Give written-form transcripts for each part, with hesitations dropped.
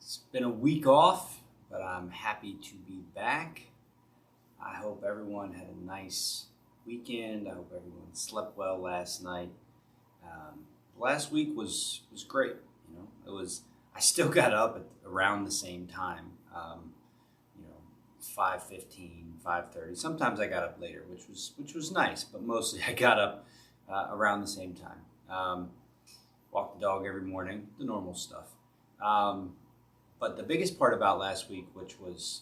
It's been a week off, but I'm happy to be back. I hope everyone had a nice weekend. I hope everyone slept well last night. Last week was great. I still got up at around the same time. 5:15, 5:30. Sometimes I got up later, which was nice, but mostly I got up around the same time. Walk the dog every morning, the normal stuff. But the biggest part about last week, which was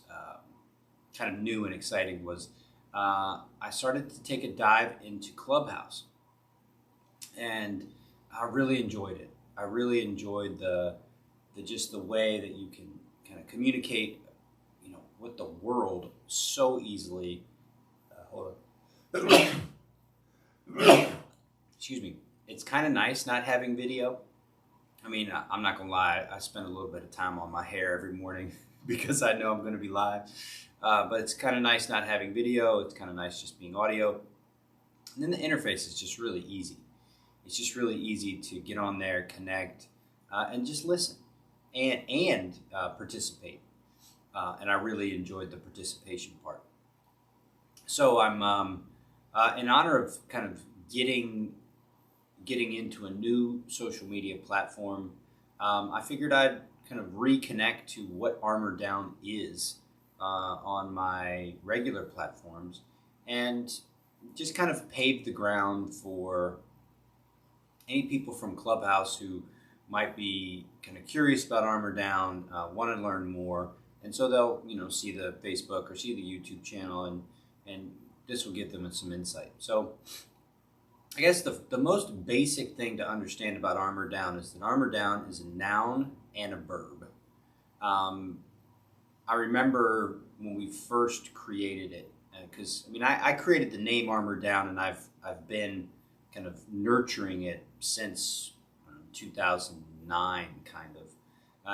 kind of new and exciting, was I started to take a dive into Clubhouse, and I really enjoyed it. I really enjoyed the way that you can kind of communicate, with the world so easily. Hold on. Excuse me. It's kind of nice not having video. I mean, I'm not going to lie. I spend a little bit of time on my hair every morning because I know I'm going to be live. But it's kind of nice not having video. It's kind of nice just being audio. And then the interface is just really easy. It's just really easy to get on there, connect, and just listen and participate. And I really enjoyed the participation part. So I'm in honor of kind of getting into a new social media platform. I figured I'd kind of reconnect to what Armor Down is on my regular platforms, and just kind of pave the ground for any people from Clubhouse who might be kind of curious about Armor Down, want to learn more. And so they'll, see the Facebook or see the YouTube channel, and this will give them some insight. So I guess the most basic thing to understand about Armor Down is that Armor Down is a noun and a verb. I remember when we first created it, because I created the name Armor Down, and I've been kind of nurturing it since 2009, kind of.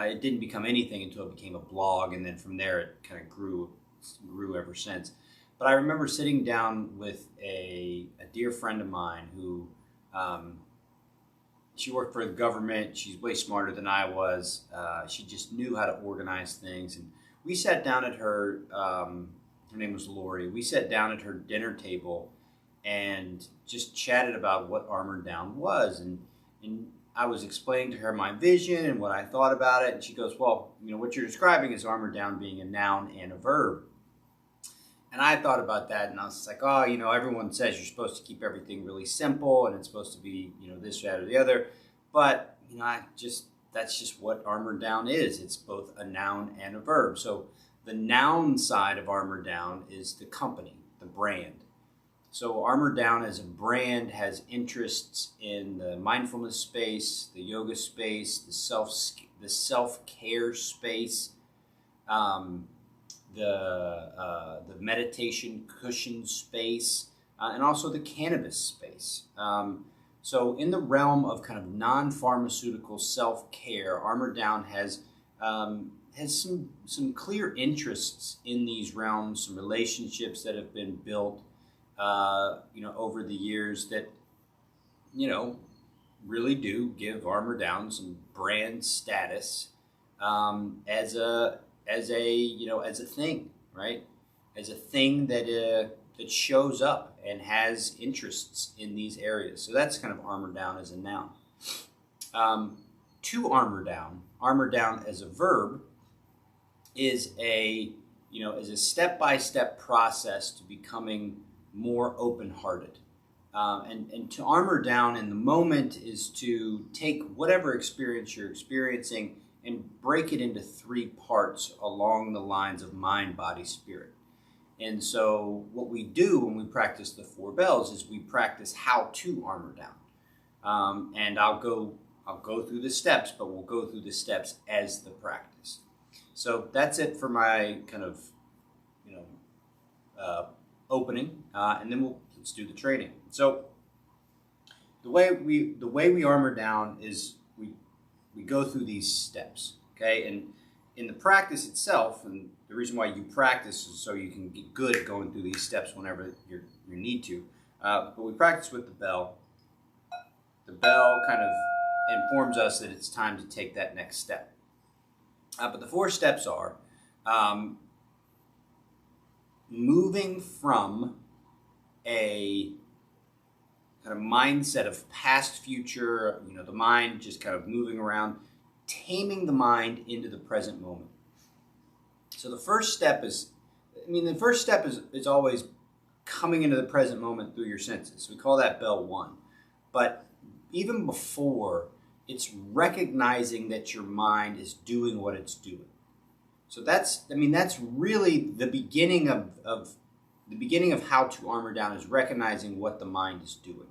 It didn't become anything until it became a blog, and then from there it kind of grew ever since. But I remember sitting down with a dear friend of mine who, she worked for the government. She's way smarter than I was. She just knew how to organize things. And we sat down at her name was Lori. We sat down at her dinner table and just chatted about what Armor Down was. And I was explaining to her my vision and what I thought about it. And she goes, well, what you're describing is Armor Down being a noun and a verb. And I thought about that, and I was like, oh, everyone says you're supposed to keep everything really simple, and it's supposed to be, this, that, or the other. But, that's just what Armor Down is. It's both a noun and a verb. So the noun side of Armor Down is the company, the brand. So Armor Down as a brand has interests in the mindfulness space, the yoga space, the self-care space, the meditation cushion space, and also the cannabis space. So in the realm of kind of non-pharmaceutical self-care, Armor Down has some clear interests in these realms, some relationships that have been built over the years that, really do give Armor Down some brand status as a thing, right? As a thing that shows up and has interests in these areas. So that's kind of Armor Down as a noun. To Armor Down as a verb is a step-by-step process to becoming more open-hearted. And to Armor Down in the moment is to take whatever experience you're experiencing and break it into 3 parts along the lines of mind, body, spirit. And so what we do when we practice the 4 bells is we practice how to Armor Down. And I'll go through the steps, but we'll go through the steps as the practice. So that's it for my kind of, opening, and then let's do the training. So the way we Armor Down is we go through these steps, okay? And in the practice itself, and the reason why you practice is so you can get good at going through these steps whenever you need to. But we practice with the bell. The bell kind of informs us that it's time to take that next step. But the 4 steps are um, moving from a kind of mindset of past, future, the mind just kind of moving around, taming the mind into the present moment. So the first step is always coming into the present moment through your senses. We call that bell 1. But even before, it's recognizing that your mind is doing what it's doing. So that's really the beginning of how to armor down, is recognizing what the mind is doing.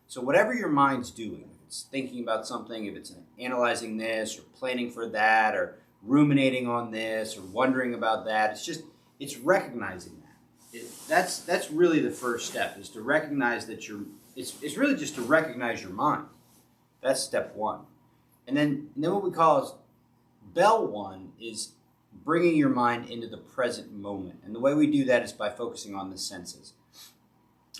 So whatever your mind's doing, if it's thinking about something, if it's analyzing this or planning for that or ruminating on this or wondering about that, it's recognizing that. That's really the first step, is to recognize that it's really just to recognize your mind. That's step 1. And then what we call is bell 1 is bringing your mind into the present moment. And the way we do that is by focusing on the senses.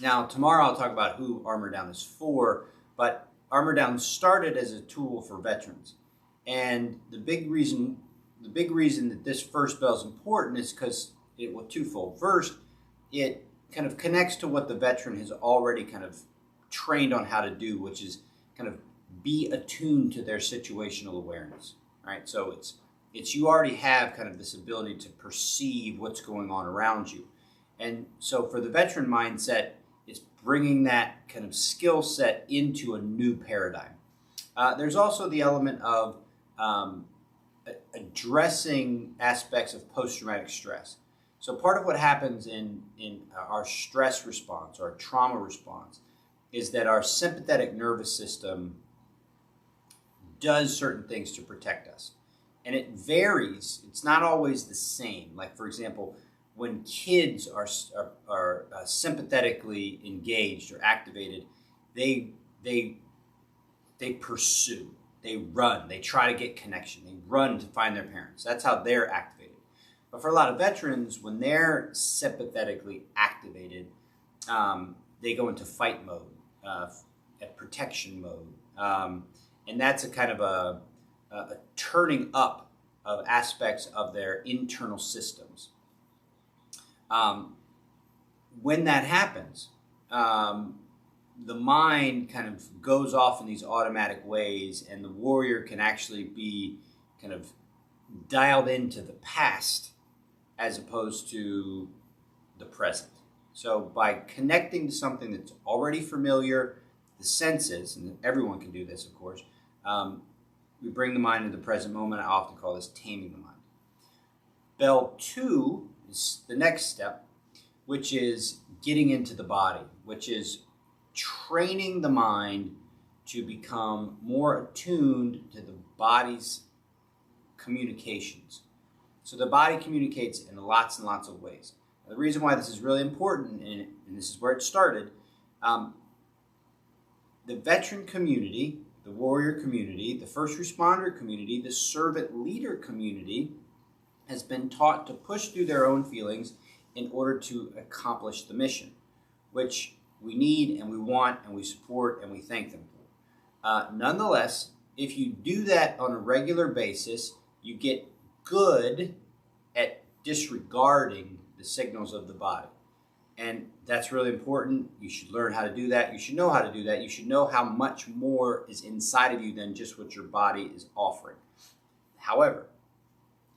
Now, tomorrow I'll talk about who Armor Down is for, but Armor Down started as a tool for veterans. And the big reason that this first bell is important is because twofold. First, it kind of connects to what the veteran has already kind of trained on how to do, which is kind of be attuned to their situational awareness, right? So it's you already have kind of this ability to perceive what's going on around you. And so for the veteran mindset, it's bringing that kind of skill set into a new paradigm. There's also the element of addressing aspects of post-traumatic stress. So part of what happens in our stress response, or our trauma response, is that our sympathetic nervous system does certain things to protect us. And it varies. It's not always the same. Like, for example, when kids are sympathetically engaged or activated, they pursue, they run, they try to get connection, they run to find their parents. That's how they're activated. But for a lot of veterans, when they're sympathetically activated, they go into fight mode, at protection mode, and that's a kind of a turning up of aspects of their internal systems. When that happens, the mind kind of goes off in these automatic ways, and the warrior can actually be kind of dialed into the past as opposed to the present. So by connecting to something that's already familiar, the senses, and everyone can do this, of course, we bring the mind into the present moment. I often call this taming the mind. Bell 2 is the next step, which is getting into the body, which is training the mind to become more attuned to the body's communications. So the body communicates in lots and lots of ways. Now, the reason why this is really important, and this is where it started, the veteran community, the warrior community, the first responder community, the servant leader community has been taught to push through their own feelings in order to accomplish the mission, which we need and we want and we support and we thank them for. Nonetheless, if you do that on a regular basis, you get good at disregarding the signals of the body. And that's really important. You should learn how to do that. You should know how to do that. You should know how much more is inside of you than just what your body is offering. However,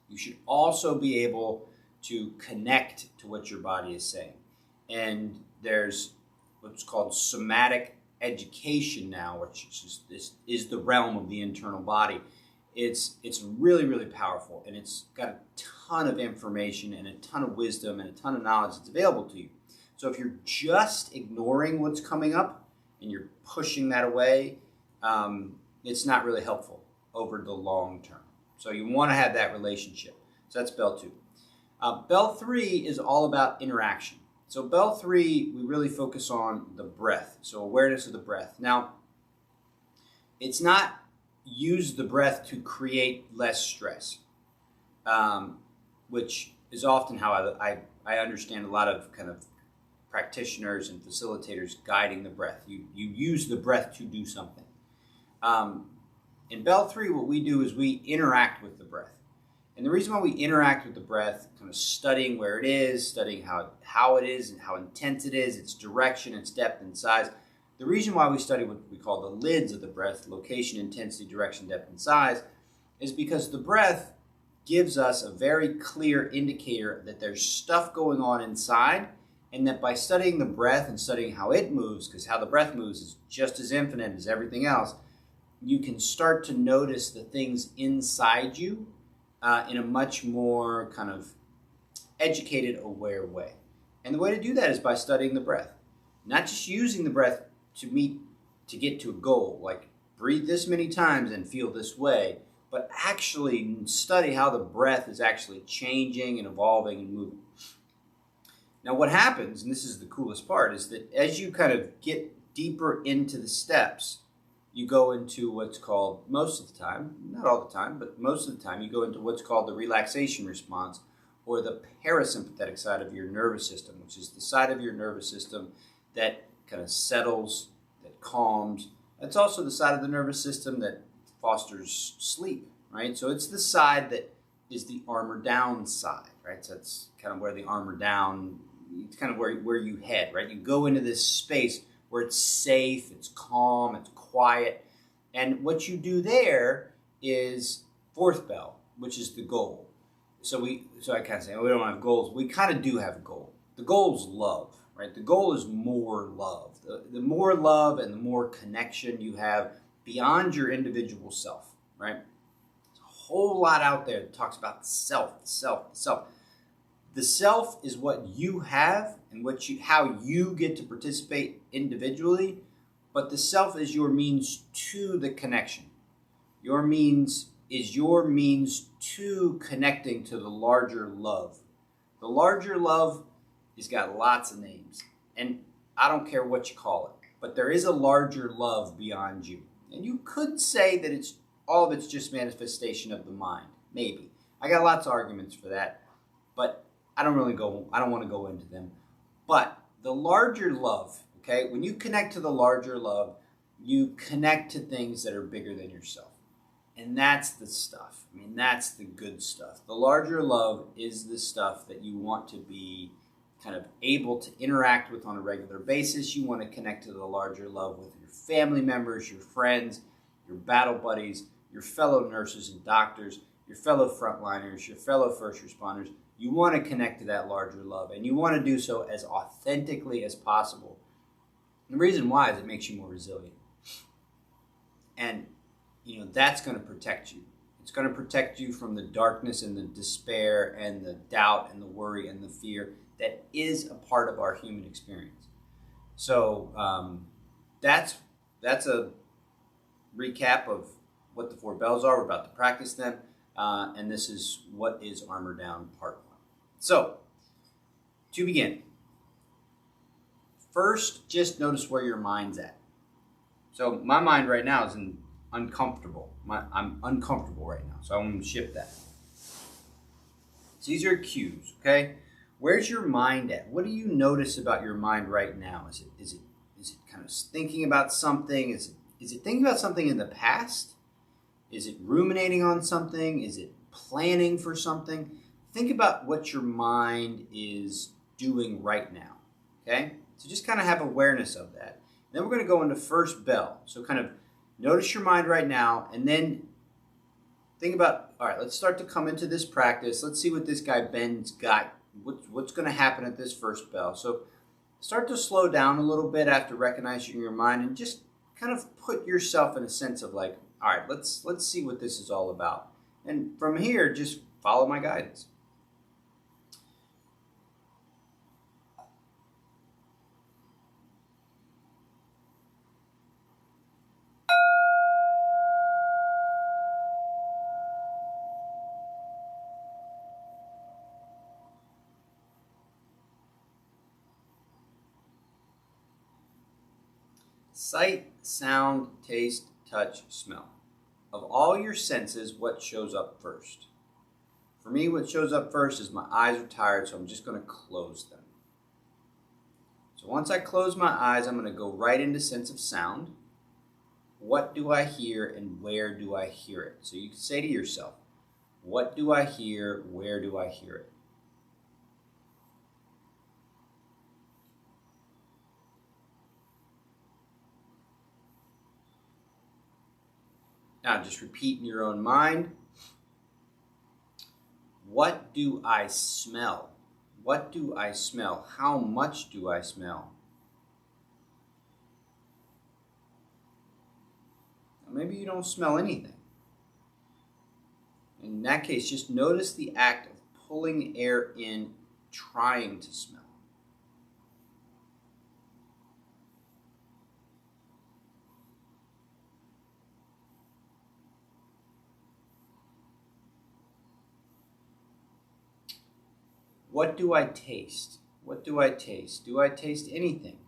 you should also be able to connect to what your body is saying. And there's what's called somatic education now, which is the realm of the internal body. It's really, really powerful, and it's got a ton of information and a ton of wisdom and a ton of knowledge that's available to you. So if you're just ignoring what's coming up and you're pushing that away, it's not really helpful over the long term. So you want to have that relationship. So that's bell 2. Bell 3 is all about interaction. So bell 3, we really focus on the breath. So awareness of the breath. Now, it's not use the breath to create less stress, which is often how I understand a lot of kind of practitioners and facilitators guiding the breath. You use the breath to do something. In bell 3, what we do is we interact with the breath. And the reason why we interact with the breath, kind of studying where it is, studying how it is and how intense it is, its direction, its depth and size. The reason why we study what we call the lids of the breath, location, intensity, direction, depth, and size, is because the breath gives us a very clear indicator that there's stuff going on inside, and that by studying the breath and studying how it moves, because how the breath moves is just as infinite as everything else, you can start to notice the things inside you in a much more kind of educated, aware way. And the way to do that is by studying the breath. Not just using the breath to get to a goal, like breathe this many times and feel this way, but actually study how the breath is actually changing and evolving and moving. Now what happens, and this is the coolest part, is that as you kind of get deeper into the steps, you go into what's called, most of the time, not all the time, but most of the time, you go into what's called the relaxation response, or the parasympathetic side of your nervous system, which is the side of your nervous system that kind of settles, that calms. It's also the side of the nervous system that fosters sleep, right? So it's the side that is the armor down side, right? So that's kind of where the armor down, it's kind of where you head, right? You go into this space where it's safe, it's calm, it's quiet. And what you do there is fourth bell, which is the goal. So I can't say, oh, we don't have goals. We kind of do have a goal. The goal is love, right? The goal is more love. The more love and the more connection you have beyond your individual self, right? There's a whole lot out there that talks about the self, the self, the self. The self is what you have and how you get to participate individually, but the self is your means to the connection. Your means is your means to connecting to the larger love. The larger love has got lots of names, and I don't care what you call it, but there is a larger love beyond you. And you could say that all of it's just manifestation of the mind, maybe. I got lots of arguments for that, but I don't want to go into them. But the larger love, okay, when you connect to the larger love, you connect to things that are bigger than yourself. And that's the stuff. I mean, that's the good stuff. The larger love is the stuff that you want to be kind of able to interact with on a regular basis. You want to connect to the larger love with your family members, your friends, your battle buddies, your fellow nurses and doctors, your fellow frontliners, your fellow first responders. You want to connect to that larger love, and you want to do so as authentically as possible. And the reason why is it makes you more resilient. And, that's going to protect you. It's going to protect you from the darkness and the despair and the doubt and the worry and the fear that is a part of our human experience. So that's a recap of what the 4 bells are. We're about to practice them. And this is what is Armor Down Part 1. So, to begin, first, just notice where your mind's at. So, my mind right now is uncomfortable. I'm uncomfortable right now, so I want to shift that. So these are cues, okay? Where's your mind at? What do you notice about your mind right now? Is it kind of thinking about something? Is it thinking about something in the past? Is it ruminating on something? Is it planning for something? Think about what your mind is doing right now, okay? So just kind of have awareness of that. Then we're going to go into first bell. So kind of notice your mind right now, and then think about, all right, let's start to come into this practice. Let's see what this guy Ben's got. What's going to happen at this first bell? So start to slow down a little bit after recognizing your mind, and just kind of put yourself in a sense of like, all right, let's see what this is all about. And from here, just follow my guidance. Sight, sound, taste, touch, smell. Of all your senses, what shows up first? For me, what shows up first is my eyes are tired, so I'm just going to close them. So once I close my eyes, I'm going to go right into sense of sound. What do I hear and where do I hear it? So you can say to yourself, What do I hear? Where do I hear it? Now just repeat in your own mind. What do I smell? What do I smell? How much do I smell? Maybe you don't smell anything. In that case, just notice the act of pulling air in, trying to smell. What do I taste? What do I taste? Do I taste anything?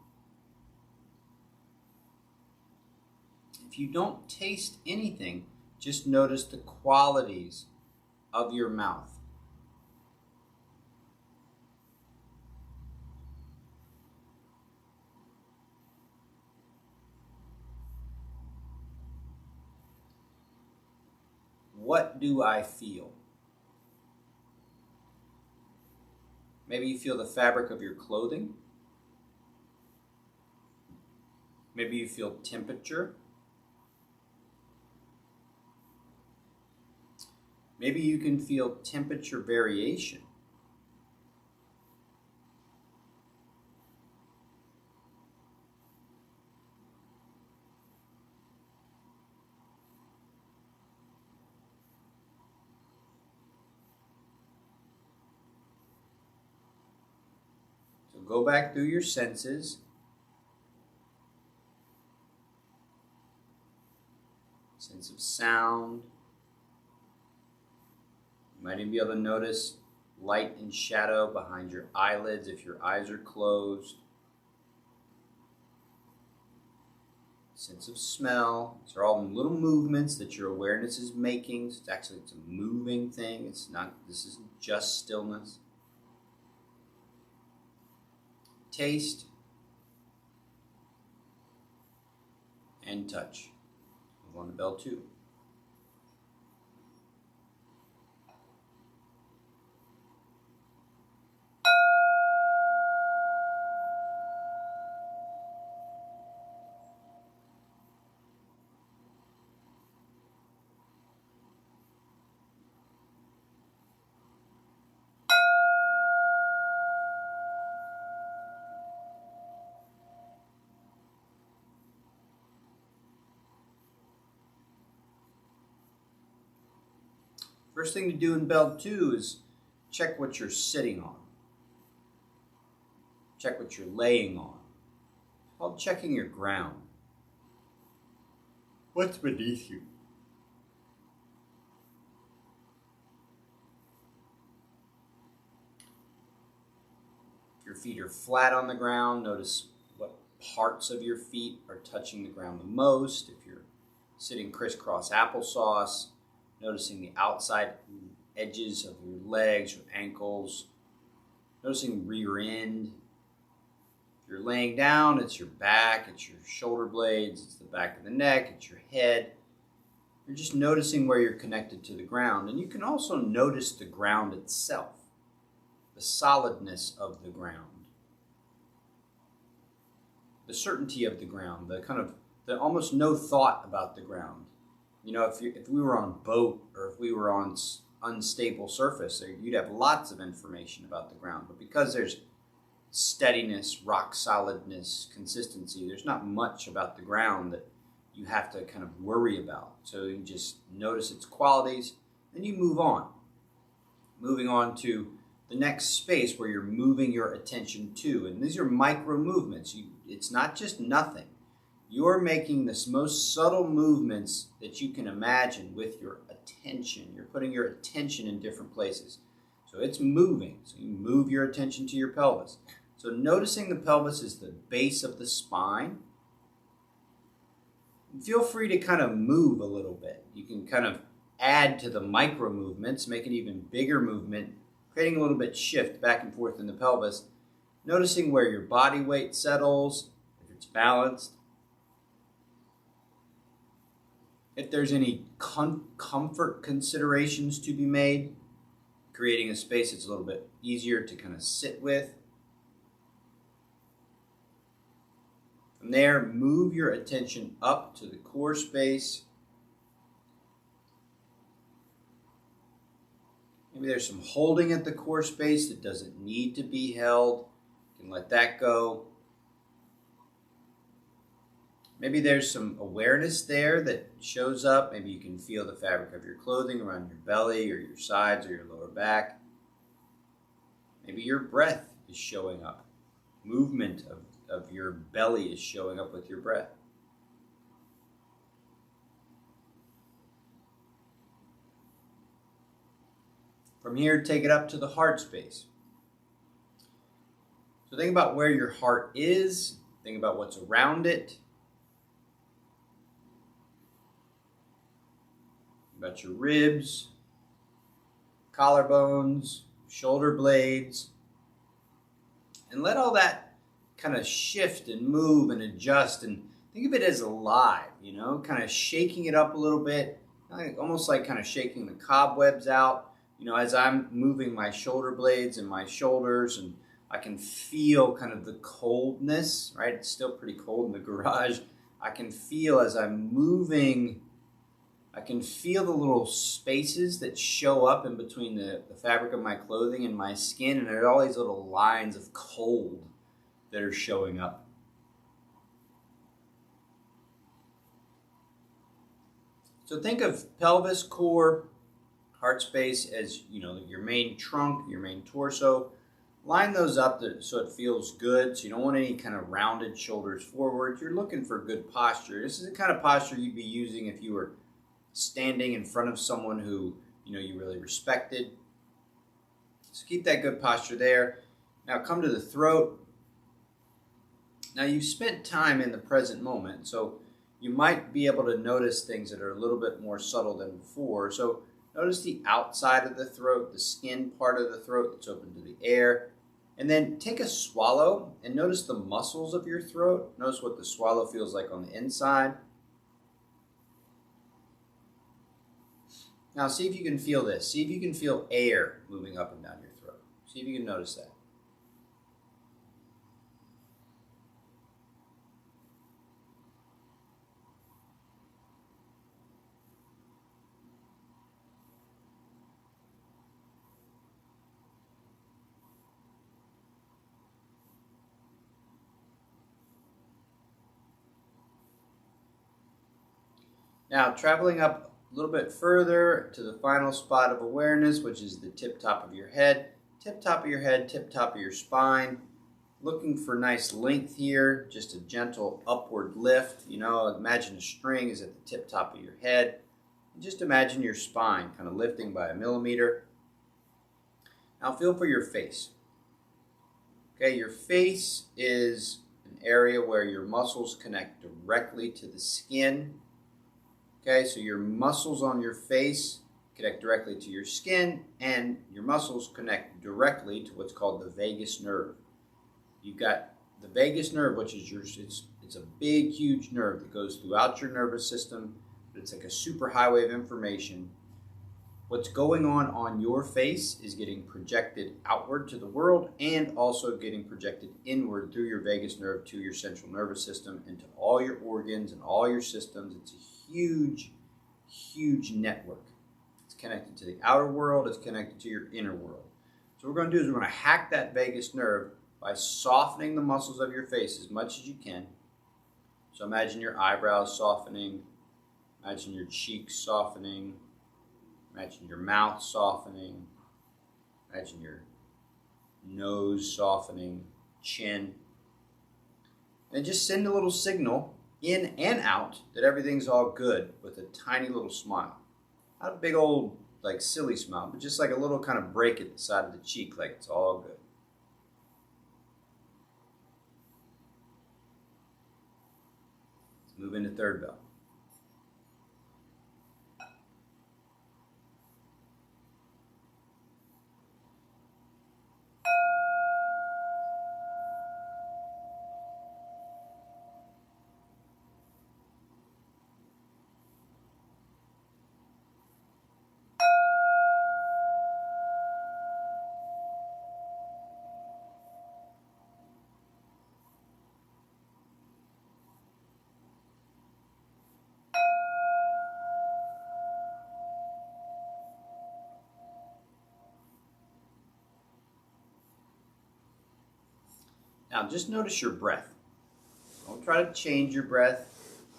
If you don't taste anything, just notice the qualities of your mouth. What do I feel? Maybe you feel the fabric of your clothing. Maybe you feel temperature. Maybe you can feel temperature variation. So go back through your senses. Sense of sound. You might even be able to notice light and shadow behind your eyelids if your eyes are closed. Sense of smell. These are all little movements that your awareness is making. So it's a moving thing. This isn't just stillness. Taste and touch. Move on to bell 2. First thing to do in bell 2 is check what you're sitting on. Check what you're laying on. It's called checking your ground. What's beneath you? If your feet are flat on the ground, notice what parts of your feet are touching the ground the most. If you're sitting crisscross applesauce, noticing the outside edges of your legs or ankles. Noticing rear end. If you're laying down, it's your back, it's your shoulder blades, it's the back of the neck, it's your head. You're just noticing where you're connected to the ground. And you can also notice the ground itself, the solidness of the ground, the certainty of the ground, the almost no thought about the ground. You know, if we were on a boat or if we were on unstable surface, you'd have lots of information about the ground. But because there's steadiness, rock solidness, consistency, there's not much about the ground that you have to kind of worry about. So you just notice its qualities, and you move on. Moving on to the next space where you're moving your attention to. And these are micro movements. It's not just nothing. You're making the most subtle movements that you can imagine with your attention. You're putting your attention in different places. So it's moving. So you move your attention to your pelvis. So noticing the pelvis is the base of the spine. Feel free to kind of move a little bit. You can kind of add to the micro movements, make an even bigger movement, creating a little bit shift back and forth in the pelvis. Noticing where your body weight settles, if it's balanced. If there's any comfort considerations to be made, creating a space that's a little bit easier to kind of sit with. From there, move your attention up to the core space. Maybe there's some holding at the core space that doesn't need to be held. You can let that go. Maybe there's some awareness there that shows up. Maybe you can feel the fabric of your clothing around your belly or your sides or your lower back. Maybe your breath is showing up. Movement of your belly is showing up with your breath. From here, take it up to the heart space. So think about where your heart is. Think about what's around it. About your ribs, collarbones, shoulder blades, and let all that kind of shift and move and adjust, and think of it as alive, kind of shaking it up a little bit, almost like kind of shaking the cobwebs out, as I'm moving my shoulder blades and my shoulders, and I can feel kind of the coldness, right? It's still pretty cold in the garage. I can feel as I'm moving, I can feel the little spaces that show up in between the fabric of my clothing and my skin, and there are all these little lines of cold that are showing up. So think of pelvis, core, heart space as your main trunk, your main torso. Line those up so it feels good. So you don't want any kind of rounded shoulders forward. You're looking for good posture. This is the kind of posture you'd be using if you were standing in front of someone who you really respected. So keep that good posture there. Now come to the throat. Now you've spent time in the present moment, so you might be able to notice things that are a little bit more subtle than before. So notice the outside of the throat, the skin part of the throat that's open to the air. And then take a swallow and notice the muscles of your throat. Notice what the swallow feels like on the inside. Now see if you can feel this. See if you can feel air moving up and down your throat. See if you can notice that. Now traveling up a little bit further to the final spot of awareness, which is the tip top of your head. Tip top of your head, tip top of your spine. Looking for nice length here, just a gentle upward lift. Imagine a string is at the tip top of your head. And just imagine your spine kind of lifting by 1 millimeter. Now feel for your face. Okay, your face is an area where your muscles connect directly to the skin. Okay, so your muscles on your face connect directly to your skin, and your muscles connect directly to what's called the vagus nerve. You've got the vagus nerve, which is it's a big, huge nerve that goes throughout your nervous system, but it's like a superhighway of information. What's going on your face is getting projected outward to the world and also getting projected inward through your vagus nerve to your central nervous system and to all your organs and all your systems. It's a huge, huge network. It's connected to the outer world. It's connected to your inner world. So what we're going to do is we're going to hack that vagus nerve by softening the muscles of your face as much as you can. So imagine your eyebrows softening. Imagine your cheeks softening. Imagine your mouth softening. Imagine your nose softening, chin. And just send a little signal in and out that everything's all good with a tiny little smile. Not a big old, silly smile, but just like a little kind of break at the side of the cheek, like it's all good. Let's move into third bell. Now just notice your breath. Don't try to change your breath.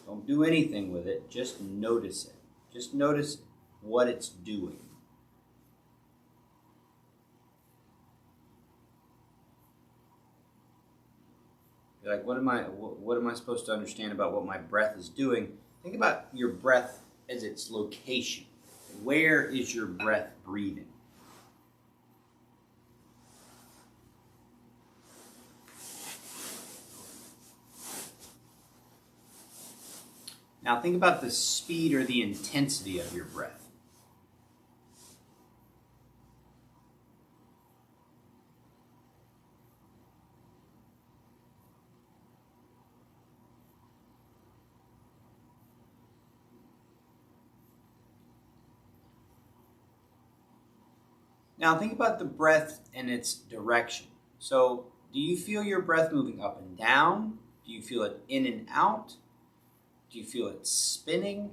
Don't do anything with it. Just notice it. Just notice what it's doing. You're like, what am I supposed to understand about what my breath is doing? Think about your breath as its location. Where is your breath breathing? Now think about the speed or the intensity of your breath. Now think about the breath and its direction. So do you feel your breath moving up and down? Do you feel it in and out? Do you feel it spinning?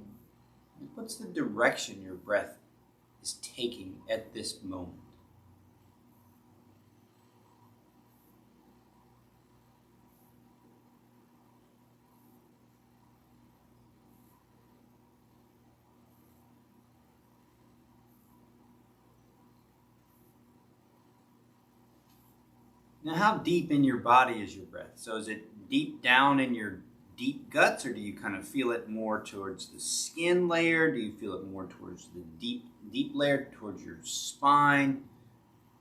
What's the direction your breath is taking at this moment? Now, how deep in your body is your breath? So is it deep down in your deep guts, or do you kind of feel it more towards the skin layer? Do you feel it more towards the deep layer, towards your spine?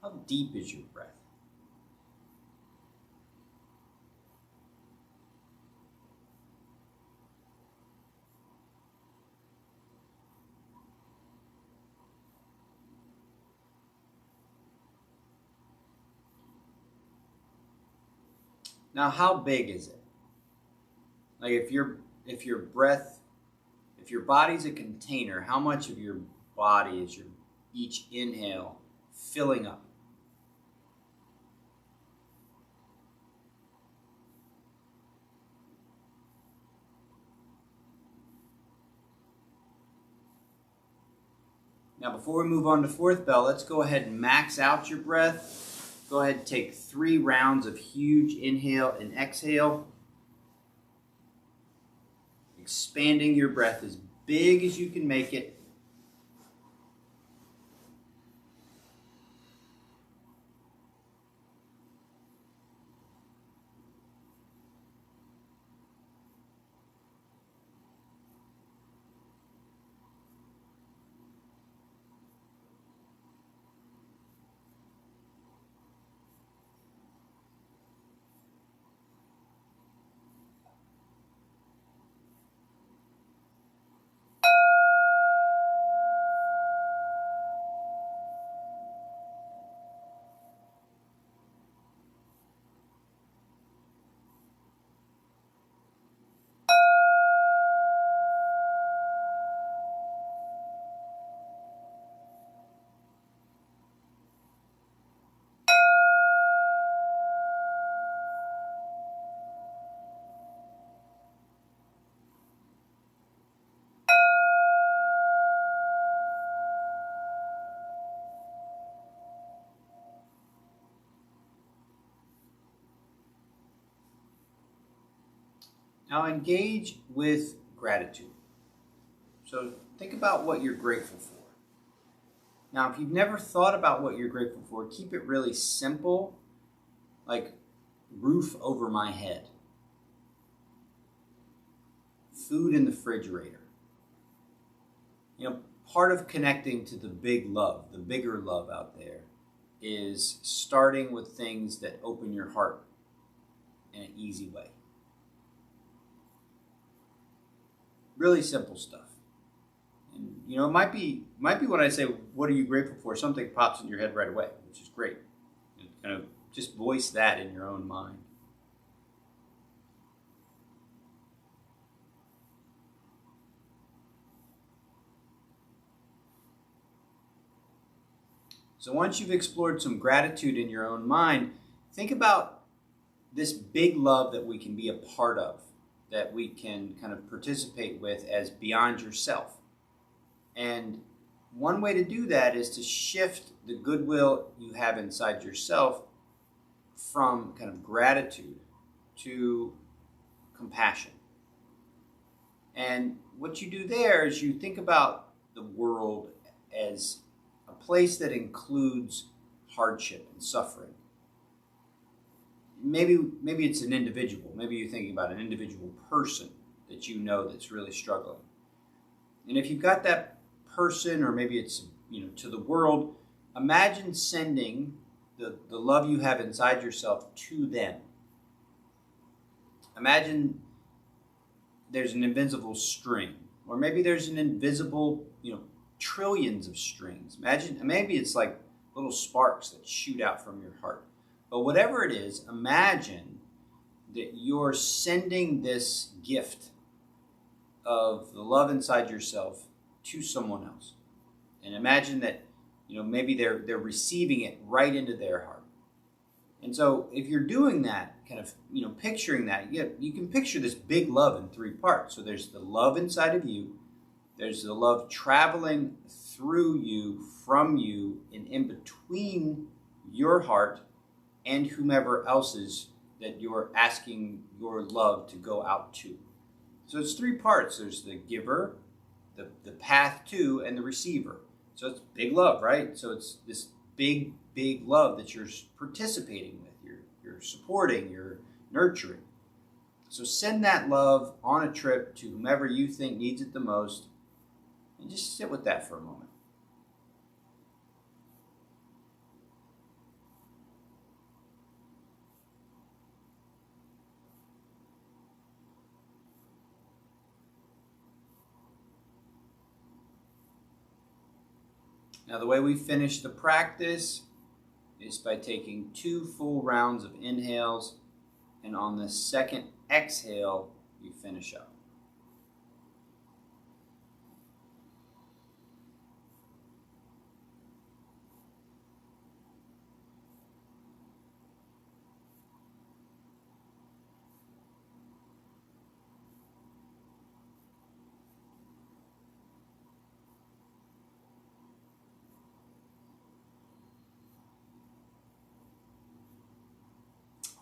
How deep is your breath? Now, how big is it? Like if your breath, if your body's a container, how much of your body is your each inhale filling up? Now, before we move on to fourth bell, let's go ahead and max out your breath. Go ahead and take 3 rounds of huge inhale and exhale. Expanding your breath as big as you can make it. Now engage with gratitude. So think about what you're grateful for. Now, if you've never thought about what you're grateful for, keep it really simple, like roof over my head, food in the refrigerator. You know, part of connecting to the big love, the bigger love out there, is starting with things that open your heart in an easy way. Really simple stuff. And, you know, it might be when I say, what are you grateful for? Something pops in your head right away, which is great. And kind of just voice that in your own mind. So once you've explored some gratitude in your own mind, think about this big love that we can be a part of, that we can kind of participate with as beyond yourself. And one way to do that is to shift the goodwill you have inside yourself from kind of gratitude to compassion. And what you do there is you think about the world as a place that includes hardship and suffering. Maybe it's an individual. Maybe you're thinking about an individual person that you know that's really struggling. And if you've got that person, or maybe it's to the world, imagine sending the love you have inside yourself to them. Imagine there's an invisible string, or maybe there's an invisible, trillions of strings. Imagine, maybe it's like little sparks that shoot out from your heart. But whatever it is, imagine that you're sending this gift of the love inside yourself to someone else. And imagine that, maybe they're receiving it right into their heart. And so if you're doing that, kind of, picturing that, you can picture this big love in three parts. So there's the love inside of you, there's the love traveling through you, from you, and in between your heart and whomever else's that you're asking your love to go out to. So it's three parts. There's the giver, the path to, and the receiver. So it's big love, right? So it's this big love that you're participating with, you're supporting, you're nurturing. So send that love on a trip to whomever you think needs it the most, and just sit with that for a moment. Now, the way we finish the practice is by taking 2 full rounds of inhales, and on the second exhale, you finish up.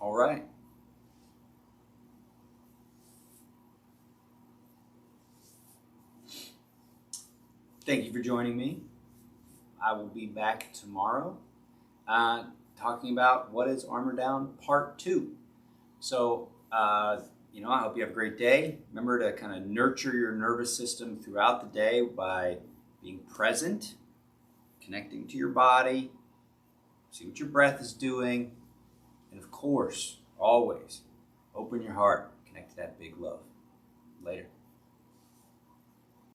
All right. Thank you for joining me. I will be back tomorrow talking about what is Armor Down Part 2. So, I hope you have a great day. Remember to kind of nurture your nervous system throughout the day by being present, connecting to your body, see what your breath is doing, and of course, always open your heart, connect to that big love. Later.